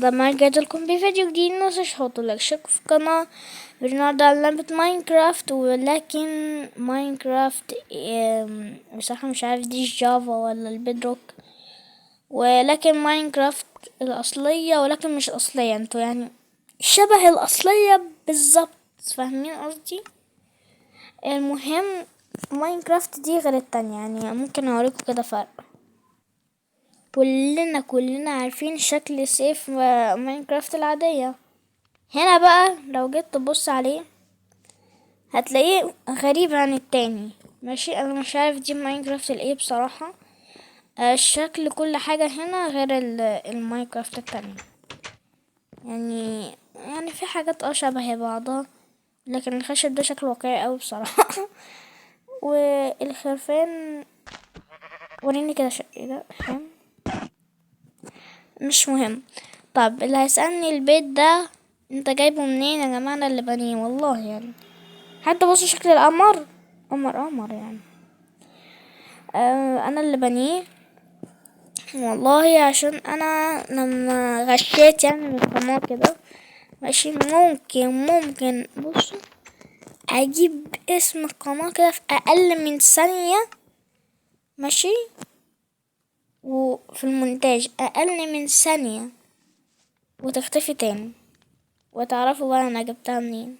عندما رجعت لكم بفيديو جديد متنسوش تحطوا لايك اشتركوا في القناة. النهاردة على لعبة ماينكرافت، ولكن ماينكرافت بصراحة مش عارف دي جافا ولا البيدروك، ولكن ماينكرافت الأصلية ولكن مش الأصلية، انتوا يعني شبه الأصلية بالظبط، فاهمين قصدي؟ المهم ماينكرافت دي غير التانية، يعني ممكن اوريكم كده فرق. كلنا عارفين شكل سيف ماينكرافت العادية. هنا بقى لو جيت تبص عليه هتلاقيه غريب عن التاني. ماشي، انا مش عارف دي ماينكرافت الايه بصراحة. الشكل كل حاجة هنا غير الماينكرافت التانية. يعني في حاجات شبه بعضها، لكن الخشب ده شكله واقعي اوي بصراحة. والخرفان وريني كده ايه ده فاهم؟ مش مهم. طب اللي هيسألني البيت ده انت جايبه منين يا جماعة؟ انا اللي بنيه والله يعني. حتى بصوا شكل القمر، قمر يعني. انا اللي بنيه والله، عشان انا لما غشيت يعني من القناة كده. ماشي، ممكن بصوا اجيب اسم القناة كده في اقل من ثانية. ماشي، وفي المونتاج اقل من ثانية وتختفي تاني، وتعرفوا بقى انا جبتها منين.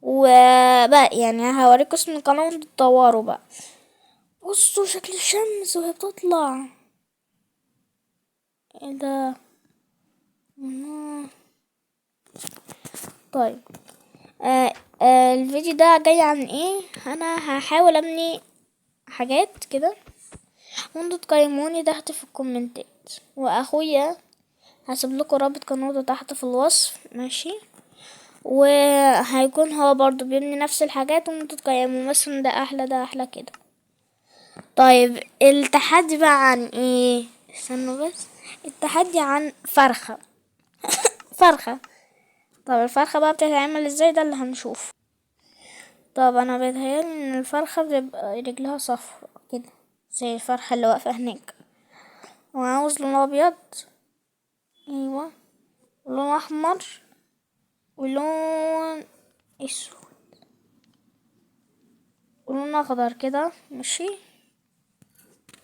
وبقى يعني هوريكم اسم القناة وانتوا تدوروا بقى. بصوا شكل الشمس وهي بتطلع، ايه ده؟ الله. طيب الفيديو ده جاي عن ايه؟ انا هحاول ابني حاجات كده وانتوا تقيموني تحت في الكومنتات، واخويا هسيب لكم رابط قناته تحت في الوصف. ماشي، وهيكون هو برضو بيبني نفس الحاجات وانتوا تقيموا مثلا ده احلى ده احلى كده. طيب التحدي بقى عن ايه؟ استنوا بس. التحدي عن فرخة. طب الفرخة بقى بتتعمل ازاي؟ ده اللي هنشوف. طب انا بيتهيألي ان الفرخة بتبقى رجلها صفرا كده زي الفرخة اللي واقفة هناك، وعاوز لون ابيض، ايوه، ولون احمر، ولون اسود، ولون اخضر كده. ماشي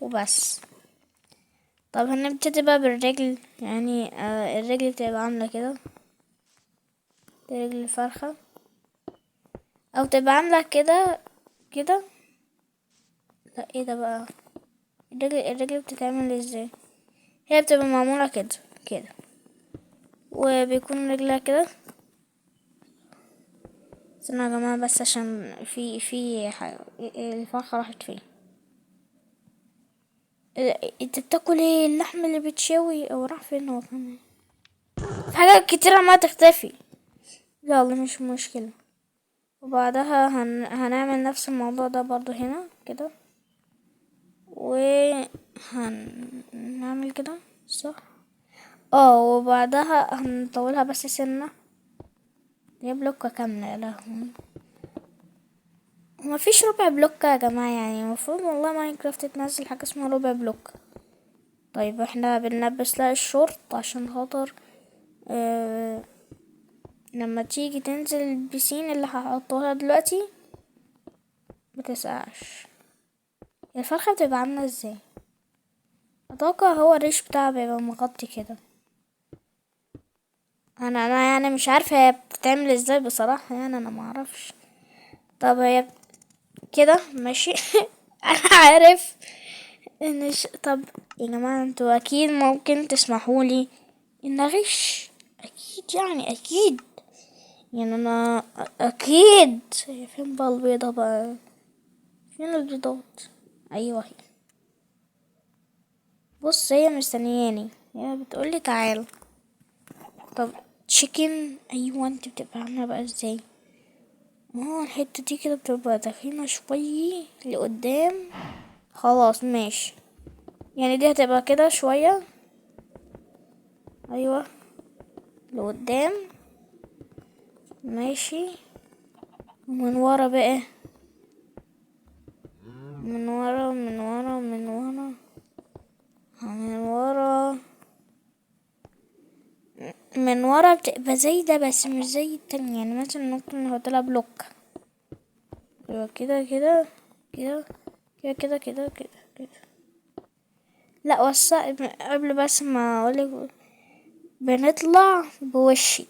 وبس. طب هنبتدي بقى بالرجل، يعني الرجل بتبقى عاملة كده، دي رجل الفرخة، او تبقى عاملة كده كده. لا ايه ده بقى؟ الرجل بتتعمل ازاي؟ هي بتبقى معمولة كده كده، وبيكون رجلها كده. استنوا يا جماعة بس عشان في حاجة. الفرخة راحت فين؟ انت بتاكل ايه؟ اللحم اللي بتشوي او راح فين هو كمان؟ في حاجات كتيرة ما تختفي. يلا مش مشكلة. وبعدها هنعمل نفس الموضوع ده برضو هنا كده، وهنعمل كده صح. وبعدها هنطولها بس سنة. هي بلوكة كاملة يا لهوي. مفيش ربع بلوكة يا جماعة، يعني المفروض والله ماينكرافت تنزل حاجة اسمها ربع بلوك. طيب احنا بنلبس لها الشورت عشان خاطر لما تيجي تنزل البسين اللي هحطها دلوقتي متسقعش. الفرخة بتبقى عاملة ازاي؟ اتوقع هو الريش بتاعها بيبقى مغطي كده. انا يعني مش عارفة هي بتتعمل ازاي بصراحة، يعني انا معرفش. طب هي كده ماشي. انا عارف طب يا جماعة انتوا اكيد ممكن تسمحولي ان اغش، اكيد يعني اكيد، يعني انا اكيد. فين بقى البيضة بقى؟ فين البيضات؟ ايوه هي. بص هي مستنياني، هي بتقولي تعال. طب تشيكن، ايوه انت بتبقى عاملة بقى ازاي؟ الحتة دي كده بتبقى تخينة شوية لقدام. خلاص ماشي، يعني دي هتبقى كده شوية، ايوه لقدام. ماشي، ومن ورا بقى، من ورا من ورا من ورا من ورا. من ورا بتبقى زي ده بس مش زي التانية، يعني مثلا ممكن نحط لها بلوك. ايوه كده كده كده كده كده كده كده كده. لا وسع قبل بس ما اقولك، بنطلع بوشي.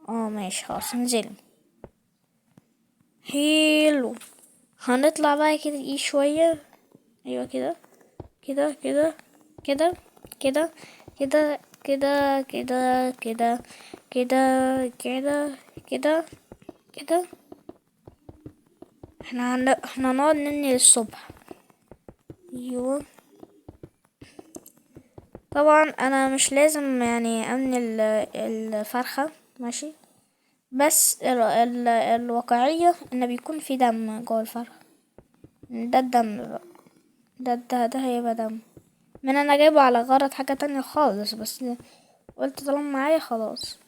اه ماشي خلاص انزلي. حلو. هنطلع بقى كده ايه شوية. ايوه كده كده كده كده كده كده كده كده كده كده كده كده كده. احنا هنقعد نني للصبح. ايوه طبعا انا مش لازم يعني امني الفرخة. ماشي. بس الواقعية ان بيكون في دم جوه الفرخة. ده الدم بقى. ده هيبقى دم من انا جايبه على غرض حاجة تانية خالص، بس قلت طالما معايا خلاص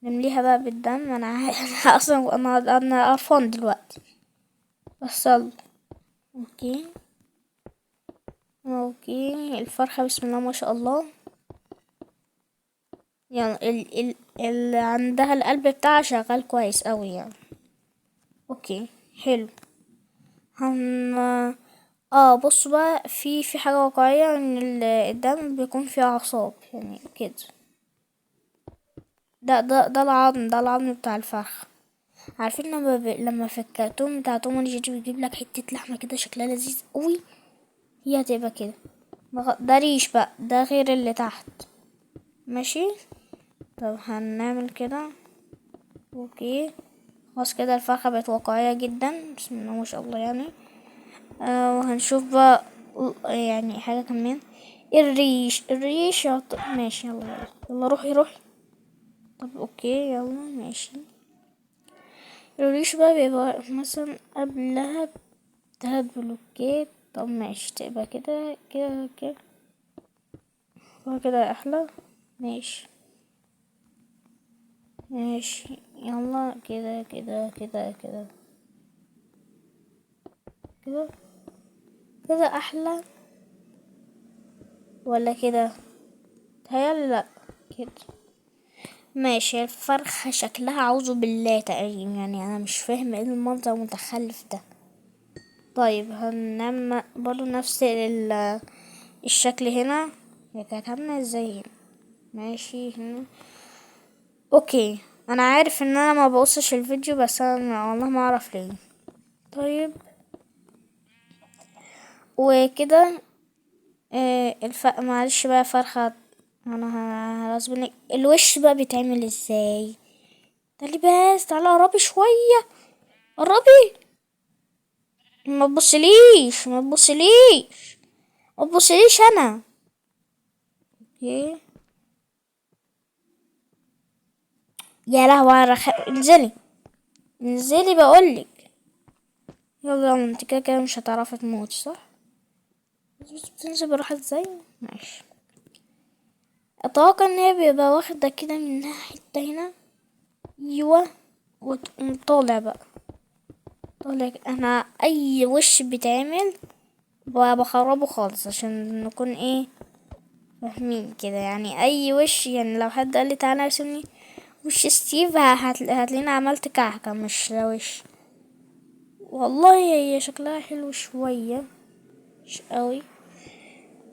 نمليها بقى بالدم. انا انا اصلا انا قرفان دلوقتي. بس يلا. اوكي اوكي الفرخة بسم الله ما شاء الله. يعني عندها القلب بتاعها شغال كويس قوي يعني. اوكي حلو. هن بصوا بقى في حاجة واقعية ان الدم بيكون فيه اعصاب يعني كده. ده العظم بتاع الفرخ. عارفين لما في الكرتون بتاع توم اند جيري بيجيب لك حتة لحمة كده شكلها لذيذ قوي، هي هتبقى كده. ده ريش بقى، ده غير اللي تحت. ماشي. طب هنعمل كده. اوكي خلاص كده الفرخة بقت واقعية جدا بسم الله ما شاء الله يعني. وهنشوف بقى يعني حاجة كمان. الريش ماشي يلا يلا يلا روحي روحي. طب اوكي يلا ماشي. الريش بقى بيبقى مثلا قبلها ب3 بلوكات. طب ماشي تبقى كده كده كده كده احلى. ماشي ماشي يلا كده كده كده كده كده كده احلى ولا كده؟ تهيألي لا كده. ماشي الفرخة شكلها اعوذ بالله تقريبا، يعني انا مش فاهم ايه المنظر المتخلف ده. طيب هنعمل برضو نفس الشكل هنا. هي كانت عاملة ازاي هنا؟ ماشي هنا. اوكي انا عارف ان انا ما بقصش الفيديو، بس انا والله ما اعرف ليه. طيب وكده معلش بقى فرخة. انا غصبني الوش بقى بيتعمل ازاي؟ تعالي بس تعالي قربي شوية. قربي. ما تبصليش ما تبصليش ما تبصليش انا. اوكي يا لهوي على انزلي انزلي بقولك. يلا يلا انت كده كده مش هتعرفي تموت صح؟ بس بتنزل براحة ازاي؟ ماشي. اتوقع ان هي بيبقى واخدة كده منها حتة هنا. ايوه وتقوم طالع بقى. طالع انا اي وش بيتعمل بخربه خالص عشان نكون ايه فاهمين كده. يعني اي وش، يعني لو حد قال لي تعالى ارسمني وش ستيف هتلاقيني عملت كعكة مش وش. والله هي شكلها حلو شوية مش قوي.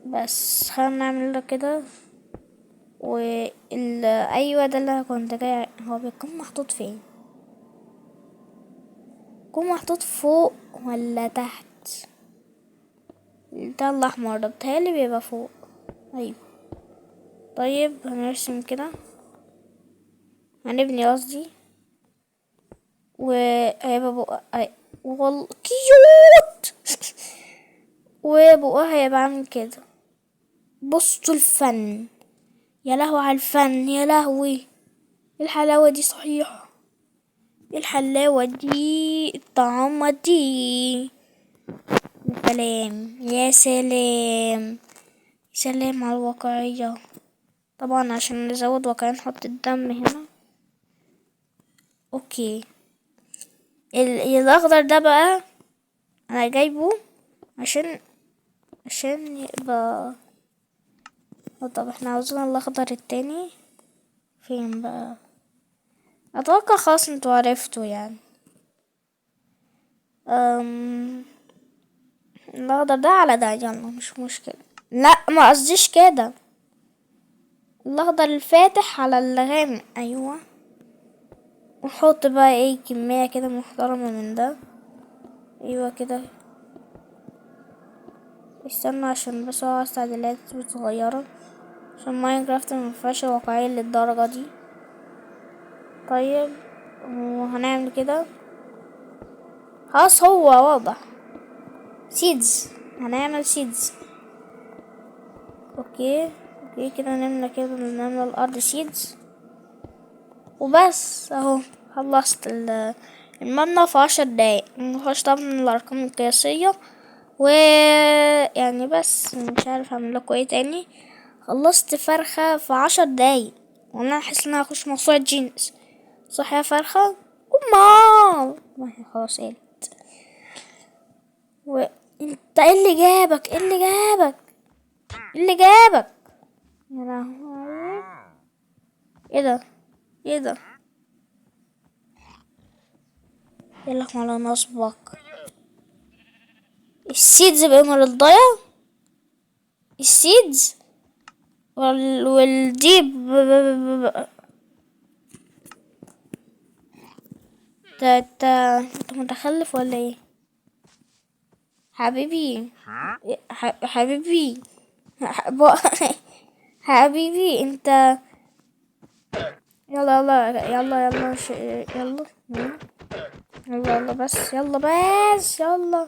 بس خلينا نعمل كده. ايوه ده اللي انا كنت جاي. هو بيكون محطوط فين؟ بيكون محطوط فوق ولا تحت؟ ده الاحمر ده بتهيألي بيبقى فوق. ايوه. طيب هنرسم كده. هنبني قصدي. وهيبقى بقى والله كيوت. وبقها هيبقى عامل كده. بصوا الفن. يا لهوي على الفن يا لهوي. ايه الحلاوة دي صحيح؟ ايه الحلاوة دي الطعامة دي؟ يا سلام يا سلام. سلام على الواقعية. طبعا عشان نزود واقعية نحط الدم هنا. اوكي الاخضر ده بقى انا جايبه عشان يبقى طب احنا عاوزين الاخضر التاني فين بقى؟ اتوقع خلاص انتوا عرفتوا يعني. الاخضر ده على ده، يلا مش مشكلة. لا ما قصديش كده، الاخضر الفاتح على الغامق، ايوه. ونحط بقى ايه كمية كده محترمة من ده، ايوه كده. استنى عشان بس هو تعديلات صغيرة، عشان ماينكرافت مفيهاش واقعية للدرجة دي. طيب وهنعمل كده خلاص، هو واضح. سيدز، هنعمل سيدز. اوكي كده نملى كده، نملى الارض سيدز وبس. اهو خلصت المبنى في 10 دقايق. نخش طبعا الارقام القياسية و يعني بس مش عارف اعمل لكم ايه تاني. خلصت فرخة في 10 دقايق، وانا احس ان انا هخش موسوعة جينيس. صح يا فرخة؟ امال ما هي خلاص قالت. وانت ايه اللي جابك؟ ايه اللي جابك؟ ايه اللي جابك يا لهوي؟ ايه ده؟ ايه ده؟ يلا على نصبك. السيدز بأمر الضيا، السيدز والديب انت متخلف ولا ايه حبيبي؟ حبيبي حبيبي انت. يلا يلا يلا بس، يلا بس، يلا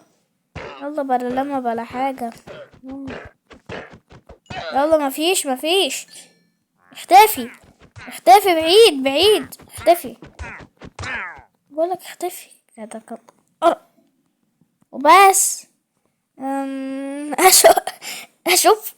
بلا لما بلا حاجة. يلا مفيش. اختفي بعيد اختفي. بقولك اختفي كده كده. وبس. اشوفكم